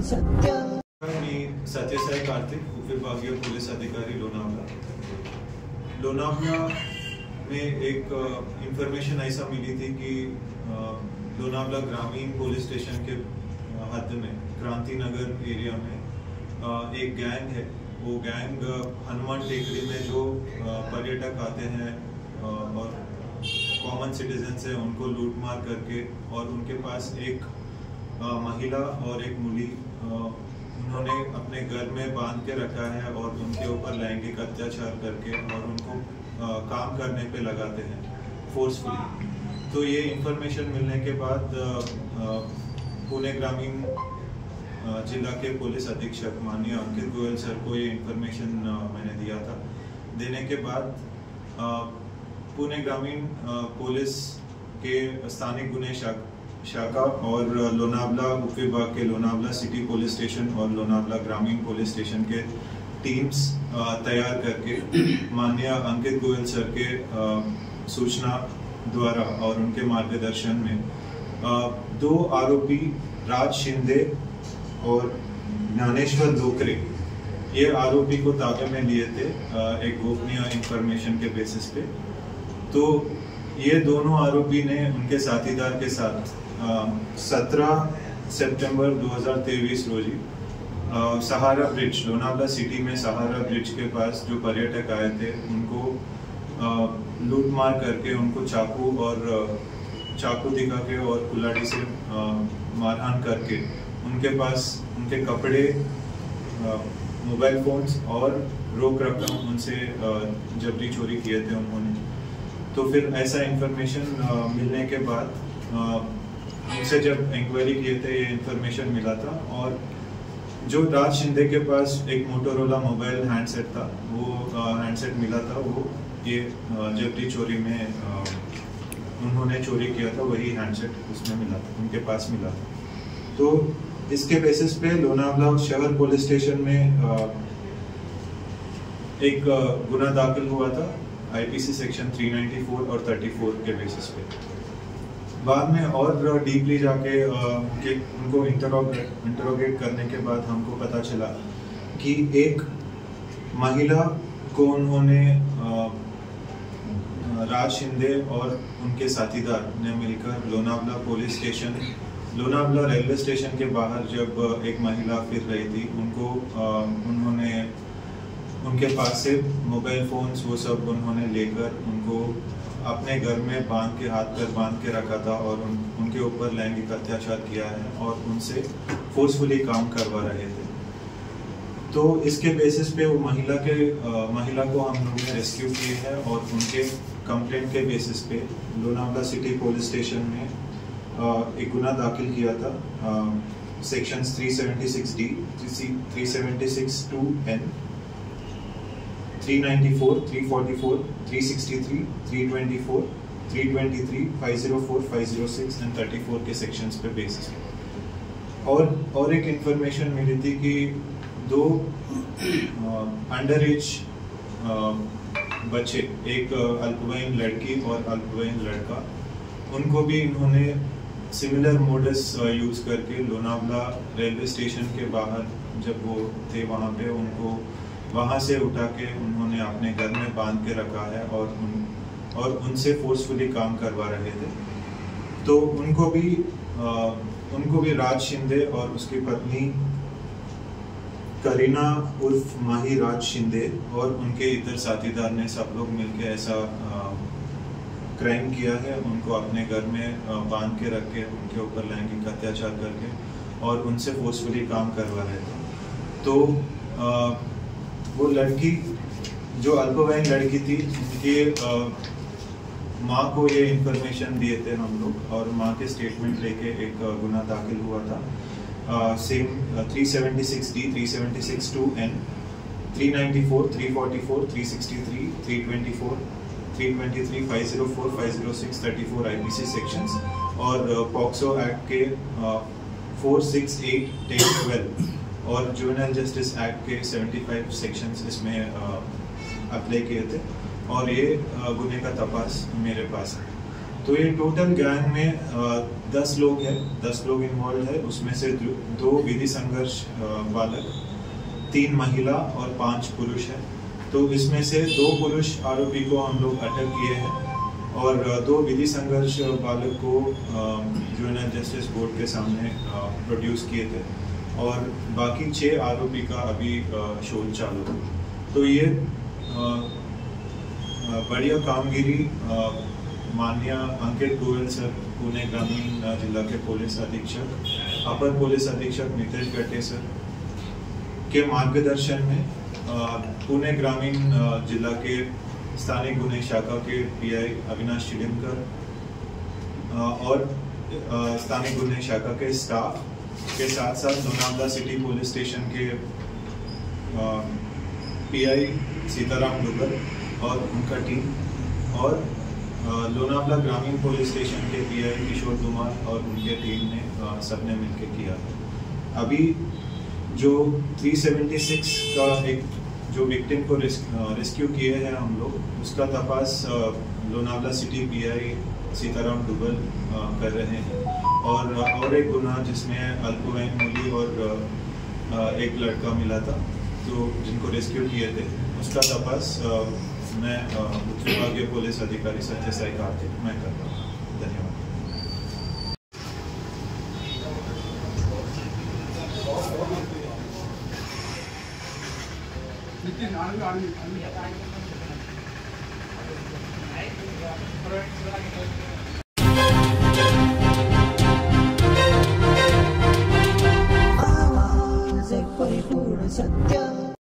मी सत्यसाई कार्तिक, उपविभागीय पोलीस अधिकारी लोनावला में एक इंफॉर्मेशन ऐसा मिली थी कि लोनावला ग्रामीण पुलिस स्टेशन के हद में क्रांति नगर एरिया में एक गैंग है। वो गैंग हनुमान टेकरी में जो पर्यटक आते हैं और कॉमन सिटीजन है उनको लूट मार करके, और उनके पास एक महिला और एक मुली उन्होंने अपने घर में बांध के रखा है और उनके ऊपर लैंगिक अत्याचार करके और उनको काम करने पे लगाते हैं फोर्सफुली। तो ये इंफॉर्मेशन मिलने के बाद पुणे ग्रामीण जिला के पुलिस अधीक्षक माननीय अंकित गोयल सर को ये इंफॉर्मेशन मैंने दिया था। देने के बाद पुणे ग्रामीण पुलिस के स्थानिक गुने शाखा और लोनावला उपविभाग के लोनावला सिटी पुलिस स्टेशन और लोनावला ग्रामीण पुलिस स्टेशन के टीम्स तैयार करके माननीय अंकित गोयल सर के सूचना द्वारा और उनके मार्गदर्शन में 2 आरोपी राज शिंदे और ज्ञानेश्वर लोकरे, ये आरोपी को ताबे में लिए थे एक गोपनीय इंफॉर्मेशन के बेसिस पे। तो ये दोनों आरोपी ने उनके साथीदार के साथ 17 सितंबर 2023 रोजी सहारा ब्रिज, लोनावला सिटी में सहारा ब्रिज के पास जो पर्यटक आए थे उनको लूट मार करके उनको चाकू दिखा के और कुल्हाड़ी से मारहान करके उनके पास उनके कपड़े, मोबाइल फोन्स और रोक रकम उनसे जबरी चोरी किए थे उन्होंने। तो फिर ऐसा इंफॉर्मेशन मिलने के बाद उनसे जब इंक्वायरी किए थे ये इंफॉर्मेशन मिला था, और जो राज शिंदे के पास एक मोटोरोला मोबाइल हैंडसेट था, वो हैंडसेट मिला था, वो ये जबरी चोरी में उन्होंने चोरी किया था, वही हैंडसेट उसमें मिला था, उनके पास मिला था। तो इसके बेसिस पे लोनावला शहर पुलिस स्टेशन में एक गुना दाखिल हुआ था आईपीसी सेक्शन 394 और 34 के बेसिस पे। बाद में और डीपली जाके उनको इंटरोगेट करने के बाद हमको पता चला कि एक महिला को उन्होंने राज शिंदे और उनके साथीदार ने मिलकर लोनावला रेलवे स्टेशन के बाहर जब एक महिला फिर रही थी, उन्होंने उनके पास से मोबाइल फोन्स वो सब उन्होंने लेकर उनको अपने घर में हाथ पैर बांध के रखा था और उनके ऊपर लैंगिक अत्याचार किया है और उनसे फोर्सफुली काम करवा रहे थे। तो इसके बेसिस पे वो महिला को हम लोग ने रेस्क्यू किए हैं और उनके कंप्लेंट के बेसिस पे लोनावला सिटी पुलिस स्टेशन में एक गुना दाखिल किया था सेक्शंस 376D, 376(2)N, 394, 344, 363, 324, 323, 504, 506 एंड 34 के सेक्शंस पे बेसिस पे। और एक इंफॉर्मेशन मिली थी कि 2 अंडर एज बच्चे, एक अल्पवयीन लड़की और अल्पवयीन लड़का, उनको भी इन्होंने सिमिलर मोडस यूज करके लोनावला रेलवे स्टेशन के बाहर जब वो थे वहाँ पे उनको वहाँ से उठा के उन्होंने अपने घर में बांध के रखा है और उनसे फोर्सफुली काम करवा रहे थे। तो उनको भी राज शिंदे और उसकी पत्नी करीना उर्फ माही राज शिंदे और उनके इतर साथीदार ने सब लोग मिलकर ऐसा क्राइम किया है। उनको अपने घर में बांध के रख के उनके ऊपर लैंगिक अत्याचार करके और उनसे फोर्सफुली काम करवा रहे थे। तो वो लड़की जो अल्पवयीन लड़की थी, उनकी माँ को ये इंफॉर्मेशन दिए थे हम लोग और माँ के स्टेटमेंट लेके एक गुना दाखिल हुआ था same 376D, 376(2)N, 394, 344, 363, 324, 323, 504, 506, 34 IPC sections और पॉक्सो एक्ट के 4, 6, 8, 10, 12 और जुवेनाइल जस्टिस एक्ट के 75 सेक्शंस इसमें अप्लाई किए थे और ये गुने का तपास मेरे पास है। तो ये टोटल गैंग में 10 लोग हैं, 10 लोग इन्वॉल्व है। उसमें से 2 विधि संघर्ष बालक, 3 महिला और 5 पुरुष हैं। तो इसमें से 2 पुरुष आरोपी को हम लोग अटक किए हैं और 2 विधि संघर्ष बालक को जुवेनाइल जस्टिस बोर्ड के सामने प्रोड्यूस किए थे और बाकी 6 आरोपी का अभी शोध चालू है। तो ये बढ़िया कामगिरी माननीय अंकित गोयल सर, पुणे ग्रामीण जिला के पुलिस अधीक्षक, अपर पुलिस अधीक्षक नितेश गट्टे सर के मार्गदर्शन में पुणे ग्रामीण जिला के स्थानीय गुन्हे शाखा के पीआई अविनाश चिलिमकर और स्थानीय गुन्हे शाखा के स्टाफ के साथ साथ लोनावला सिटी पुलिस स्टेशन के पीआई सीताराम दुबल और उनका टीम और लोनावला ग्रामीण पुलिस स्टेशन के पीआई किशोर कुमार और उनके टीम ने सबने मिलकर किया। अभी जो 376 का एक जो विक्टिम को रेस्क्यू किए हैं हम लोग, उसका तपास लोनावला सिटी पीआई सीताराम दुबल कर रहे हैं और एक गुना जिसमें अल्पवयन मूली और एक लड़का मिला था तो जिनको रेस्क्यू किए थे, उसका तपास मैं उच्च विभागीय पुलिस अधिकारी सत्य साई कार्तिक मैं करता हूँ। धन्यवाद। नितिन